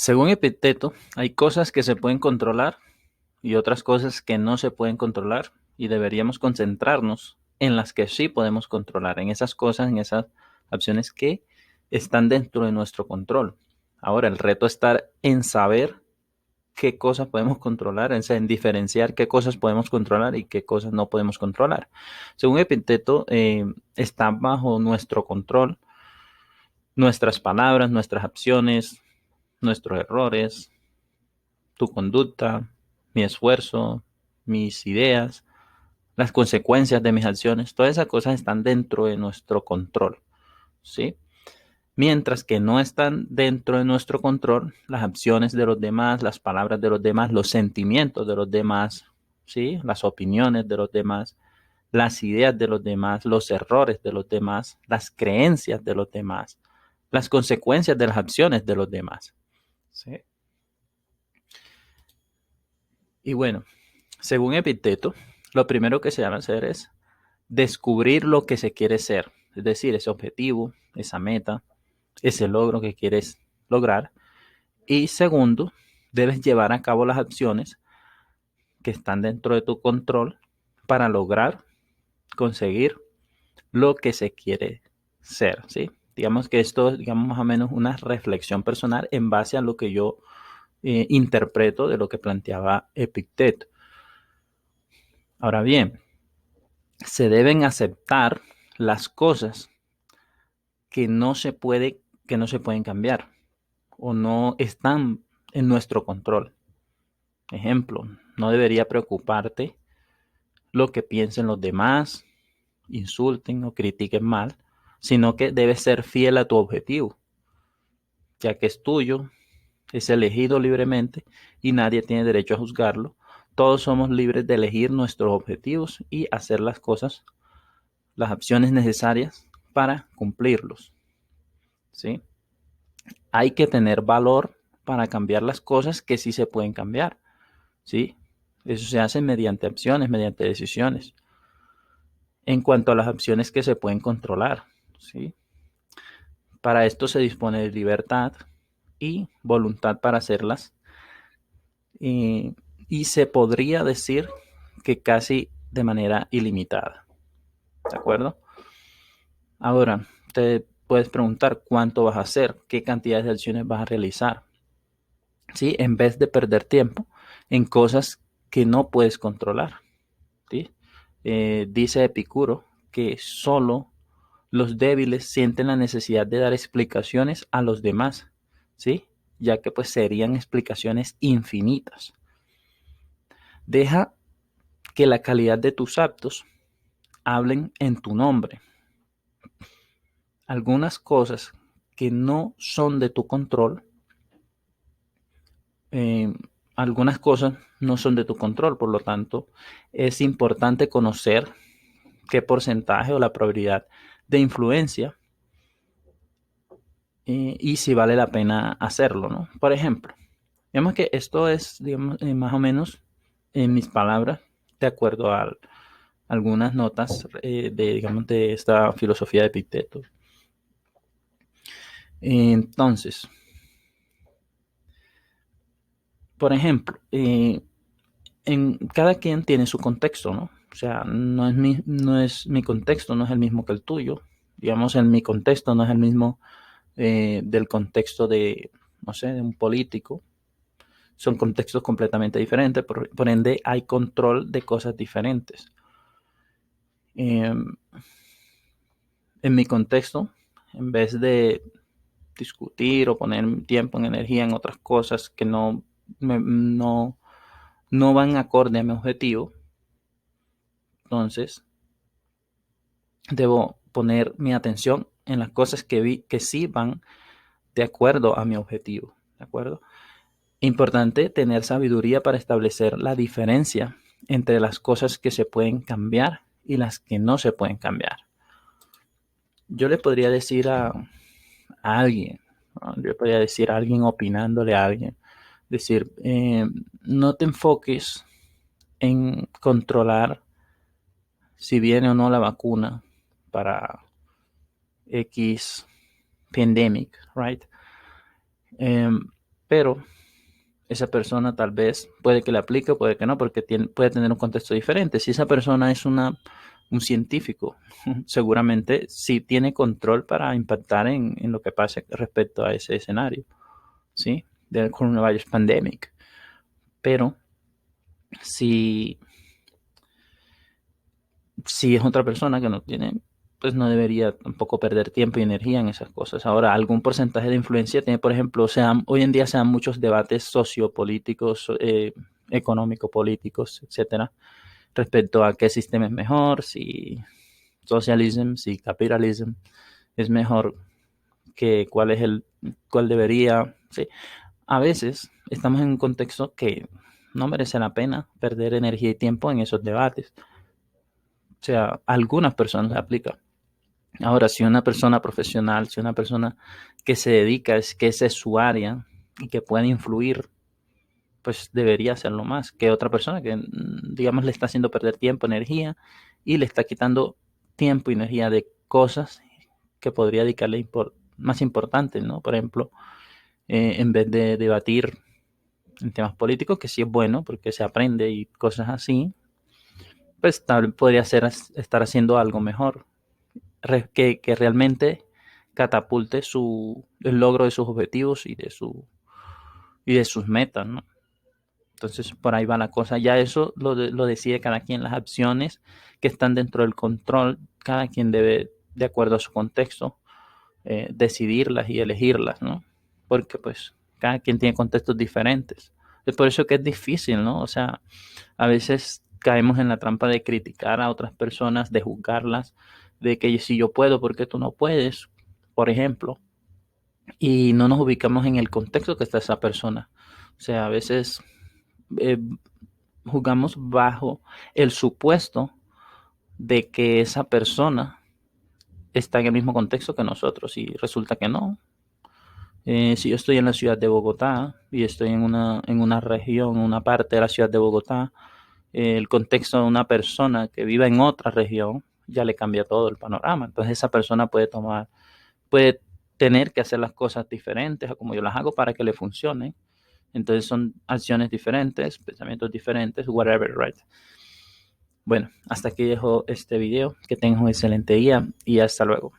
Según Epicteto, hay cosas que se pueden controlar y otras cosas que no se pueden controlar y deberíamos concentrarnos en las que sí podemos controlar, en esas cosas, en esas acciones que están dentro de nuestro control. Ahora, el reto está en saber qué cosas podemos controlar, en diferenciar qué cosas podemos controlar y qué cosas no podemos controlar. Según Epicteto, está bajo nuestro control nuestras palabras, nuestras acciones, nuestros errores, tu conducta, mi esfuerzo, mis ideas, las consecuencias de mis acciones, todas esas cosas están dentro de nuestro control, ¿sí? Mientras que no están dentro de nuestro control las acciones de los demás, las palabras de los demás, los sentimientos de los demás, ¿sí? Las opiniones de los demás, las ideas de los demás, los errores de los demás, las creencias de los demás, las consecuencias de las acciones de los demás, ¿sí? Y bueno, según Epicteto, lo primero que se debe hacer es descubrir lo que se quiere ser, es decir, ese objetivo, esa meta, ese logro que quieres lograr. Y segundo, debes llevar a cabo las acciones que están dentro de tu control para lograr conseguir lo que se quiere ser, ¿sí? Digamos que esto es, digamos, más o menos una reflexión personal en base a lo que yo interpreto de lo que planteaba Epicteto. Ahora bien, se deben aceptar las cosas que no se pueden cambiar o no están en nuestro control. Ejemplo, no debería preocuparte lo que piensen los demás, insulten o critiquen mal, sino que debes ser fiel a tu objetivo, ya que es tuyo, es elegido libremente y nadie tiene derecho a juzgarlo. Todos somos libres de elegir nuestros objetivos y hacer las cosas, las acciones necesarias para cumplirlos, ¿sí? Hay que tener valor para cambiar las cosas que sí se pueden cambiar, ¿sí? Eso se hace mediante acciones, mediante decisiones. En cuanto a las acciones que se pueden controlar, ¿sí? Para esto se dispone de libertad y voluntad para hacerlas. Y se podría decir que casi de manera ilimitada, ¿de acuerdo? Ahora, te puedes preguntar cuánto vas a hacer, qué cantidades de acciones vas a realizar, ¿sí? En vez de perder tiempo en cosas que no puedes controlar, ¿sí? Dice Epicuro que solo los débiles sienten la necesidad de dar explicaciones a los demás, ¿sí? Ya que pues serían explicaciones infinitas. Deja que la calidad de tus actos hablen en tu nombre. Algunas cosas que no son de tu control, eh, algunas cosas no son de tu control, por lo tanto, es importante conocer qué porcentaje o la probabilidad de influencia y si vale la pena hacerlo, ¿no? Por ejemplo, digamos que esto es, digamos, más o menos en mis palabras, de acuerdo a algunas notas digamos, de esta filosofía de Epicteto. Entonces, por ejemplo, cada quien tiene su contexto, ¿no? O sea, no es mi contexto, no es el mismo que el tuyo. Digamos, en mi contexto no es el mismo del contexto de, no sé, de un político. Son contextos completamente diferentes, por ende hay control de cosas diferentes. Eh, en mi contexto, en vez de discutir o poner tiempo en energía en otras cosas que no van acorde a mi objetivo, entonces debo poner mi atención en las cosas que sí van de acuerdo a mi objetivo, ¿de acuerdo? Importante tener sabiduría para establecer la diferencia entre las cosas que se pueden cambiar y las que no se pueden cambiar. Yo le podría decir a alguien, ¿no? Yo podría decir a alguien opinándole a alguien, decir, no te enfoques en controlar si viene o no la vacuna para X pandemic, right? pero esa persona tal vez puede que le aplique, puede que no, porque puede tener un contexto diferente. Si esa persona es un científico, seguramente sí tiene control para impactar en lo que pase respecto a ese escenario, ¿sí? Del coronavirus pandemic. Pero si, si es otra persona que no tiene, pues no debería tampoco perder tiempo y energía en esas cosas. Ahora, algún porcentaje de influencia tiene, por ejemplo, hoy en día se dan muchos debates sociopolíticos, económico-políticos, etcétera, respecto a qué sistema es mejor, si socialism, si capitalism es mejor, que cuál debería, sí. A veces estamos en un contexto que no merece la pena perder energía y tiempo en esos debates. O sea, a algunas personas le aplica. Ahora, si una persona profesional, si una persona que se dedica, que esa es su área y que puede influir, pues debería hacerlo más que otra persona que, digamos, le está haciendo perder tiempo, energía y le está quitando tiempo y energía de cosas que podría dedicarle más importantes, ¿no? Por ejemplo, en vez de debatir en temas políticos, que sí es bueno porque se aprende y cosas así, pues tal podría estar haciendo algo mejor, que realmente catapulte el logro de sus objetivos y de sus metas, ¿no? Entonces, por ahí va la cosa. Ya eso lo decide cada quien. Las acciones que están dentro del control, cada quien debe, de acuerdo a su contexto, decidirlas y elegirlas, ¿no? Porque pues cada quien tiene contextos diferentes. Es por eso que es difícil, ¿no? O sea, a veces caemos en la trampa de criticar a otras personas, de juzgarlas, de que si yo puedo, ¿por qué tú no puedes? Por ejemplo, y no nos ubicamos en el contexto que está esa persona. O sea, a veces eh, jugamos bajo el supuesto de que esa persona está en el mismo contexto que nosotros y resulta que no. Si yo estoy en la ciudad de Bogotá y estoy en una región, una parte de la ciudad de Bogotá, el contexto de una persona que vive en otra región ya le cambia todo el panorama. Entonces esa persona puede tener que hacer las cosas diferentes a como yo las hago para que le funcione. Entonces son acciones diferentes, pensamientos diferentes, whatever, right? Bueno, hasta aquí dejo este video. Que tengas un excelente día y hasta luego.